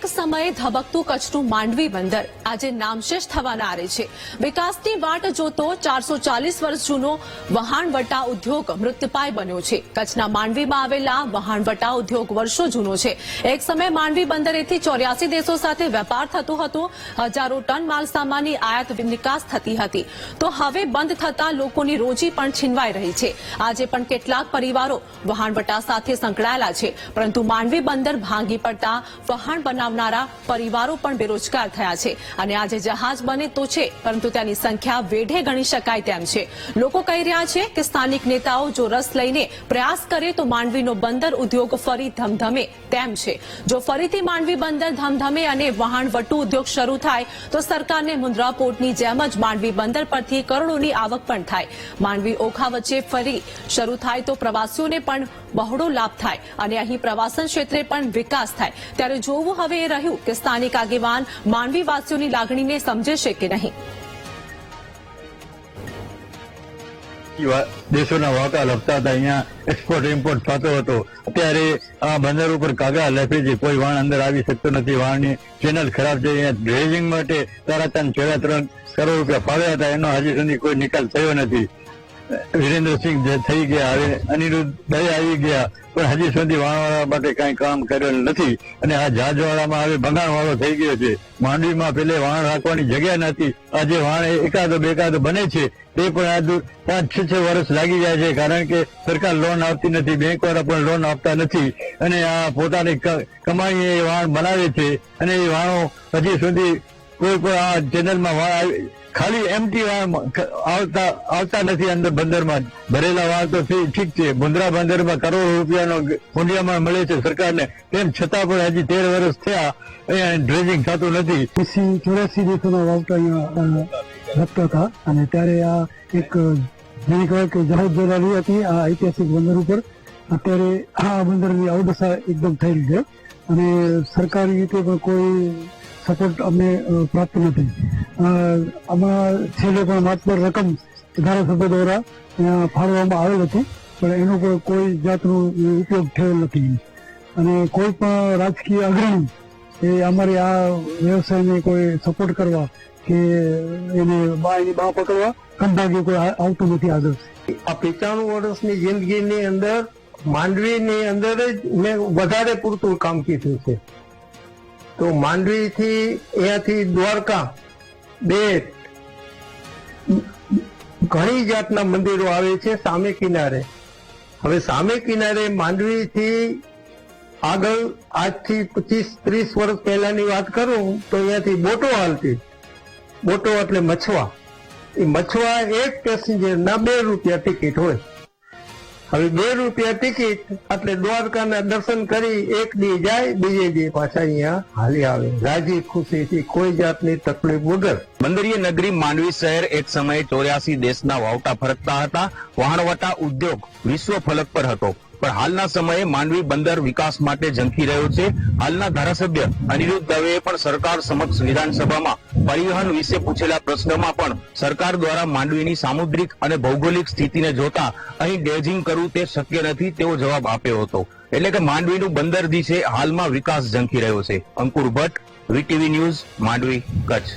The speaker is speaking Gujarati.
એક સમયે ધબકતું કચ્છનું માંડવી બંદર આજે નામશેષ થવાના આરે છે। વિકાસની વાટ જોતો 440 વર્ષ જૂનો વહાણવટા ઉદ્યોગ મૃત્યુપાય બન્યો છે। કચ્છના માંડવીમાં આવેલા વહાણવટા ઉદ્યોગ વર્ષો જૂનો છે। એક સમયે માંડવી બંદરેથી 84 દેશો સાથે વેપાર થતો હતો। હજારો ટન માલસામાનની આયાત નિકાસ થતી હતી। તો હવે બંધ થતા લોકોની રોજી પણ છીનવાઈ રહી છે। આજે પણ કેટલાક પરિવારો વહાણવટા સાથે સંકળાયેલા છે, પરંતુ માંડવી બંદર ભાંગી પડતા વહાણ બનાવનારા પરિવારો પણ બેરોજગાર થયા છે। અને આજે જહાજ બને તો છે, પરંતુ તેની સંખ્યા વેઢે ગણી શકાય તેમ છે। લોકો કહી રહ્યા છે કે સ્થાનિક નેતાઓ જો રસ લઈને પ્રયાસ કરે તો માંડવીનો બંદર ઉદ્યોગ ફરી ધમધમે તેમ છે। જો ફરીથી માંડવી બંદર ધમધમે અને વહાણવટુ ઉદ્યોગ શરૂ થાય તો સરકારને મુન્દ્રા પોર્ટની જેમ જ માંડવી બંદર પરથી કરોડોની આવક પણ થાય। માંડવી ઓખા વચ્ચે ફરી શરૂ થાય તો પ્રવાસીઓને પણ બહોળો લાભ થાય અને અહીં પ્રવાસન ક્ષેત્રે પણ વિકાસ થાય। ત્યારે જોવું હવે એ રહ્યું કે સ્થાનિક આગેવાન માંડવીવાસીઓની લાગણીને સમજે છે કે નહીં। દેશોના વાટા લપતા હતા, અહીંયા એક્સપોર્ટ ઇમ્પોર્ટ થતો હતો। અત્યારે આ બંદર ઉપર કાગડા લપે છે, કોઈ વાણ અંદર આવી શકતો નથી। વાણની ચેનલ ખરાબ છે। અહીંયા ડ્રેજિંગ માટે 3.3 કરોડ રૂપિયા ફાળવ્યા હતા, એનો હજી સુધી કોઈ નિકાલ થયો નથી। વિરેન્દ્રસિંહ થઈ ગયા, હવે અનિરુદ્ધ દયા આવી ગયા, પણ હજી સુધી વાણવાળા માટે કઈ કામ કરેલ નથી। અને આ જહાજવાળામાં હવે ભંગાણવાળો થઈ ગયો છે। માંડવીમાં પેલે વાણ રાખવાની જગ્યા નથી, આજે વાણ એકાદો બેકાદો બને છે, તે પણ આ 5-6 વર્ષ લાગી જાય છે, કારણ કે સરકાર લોન આપતી નથી, બેંક વાળા પણ લોન આપતા નથી, અને આ પોતાની કમાણી એ વાણ બનાવે છે। અને એ વાણો હજી સુધી કોઈ પણ આ ચેનલમાં ખાલી એમટી આવતા નથી। અંદર બંદરમાં ભરેલા વાળ તો ઠીક છે, મુન્દ્રા બંદરમાં કરોડો રૂપિયાનો મૂલ્યમાં મળે છે સરકારને, તેમ છતાં પણ હજી 13 વર્ષ થયા અહીંયા ડ્રેજિંગ થતું નથી। 84 દેશોના વાવટા અહીંયા લગતા હતા, અને ત્યારે આ એક જેને કહેવાય કે જહાજ દલાલી હતી આ ઐતિહાસિક બંદર ઉપર। અત્યારે આ બંદરની અવદશા એકદમ થઈ છે, અને સરકારી રીતે પણ કોઈ સપોર્ટ અમને પ્રાપ્ત નથી। આમાં છેલ્લે પણ માત્ર રકમ ધારાસભ્ય દ્વારા ફાળવવામાં આવેલ હતી, પણ એનો પણ કોઈ જાતનો ઉપયોગ થયેલ નથી। અને કોઈ પણ રાજકીય અગ્રણી એ અમારે આ વ્યવસાયને કોઈ સપોર્ટ કરવા કે એને એની બા પકડવા કંટાળે કોઈ આવતું નથી આગળ। આ 95 વર્ષની જિંદગીની અંદર માંડવીની અંદર જ મેં વધારે પૂરતું કામ કીધું છે। તો માંડવીથી અહીંયાથી દ્વારકા બેટ ઘણી જાતના મંદિરો આવે છે સામે કિનારે। હવે સામે કિનારે માંડવીથી આગળ આજથી 25-30 વર્ષ પહેલાની વાત કરું તો અહીંયાથી બોટો હાલતી। બોટો એટલે મછવા, એ મછવા એક પેસેન્જરના 2 રૂપિયા ટિકિટ હોય। હવે 2 રૂપિયા ટિકિટ એટલે દ્વારકાના દર્શન કરી એક દી જાય, બીજે દી પાછા અહીંયા હાલી આવે, રાજી ખુશીથી, કોઈ જાતની તકલીફ વગર। બંદરીય નગરી માંડવી શહેર એક સમયે 84 દેશના વાવટા ફરકતા હતા। વહાણવટા ઉદ્યોગ વિશ્વ ફલક પર હતો, પણ હાલના સમયે માંડવી બંદર વિકાસ માટે ઝંખી રહ્યો છે। હાલના ધારાસભ્ય અનિરુદ્ધ દવેએ પણ સરકાર સમક્ષ વિધાનસભામાં પરિવહન વિશે પૂછેલા પ્રશ્નમાં પણ સરકાર દ્વારા માંડવીની સામુદ્રિક અને ભૌગોલિક સ્થિતિને જોતા અહીં ડ્રેજિંગ કરવું તે શક્ય નથી તેવો જવાબ આપ્યો હતો। એટલે કે માંડવીનું બંદર છે હાલમાં વિકાસ ઝંખી રહ્યો છે। અંકુર ભટ્ટ, વીટીવી ન્યૂઝ, માંડવી, કચ્છ।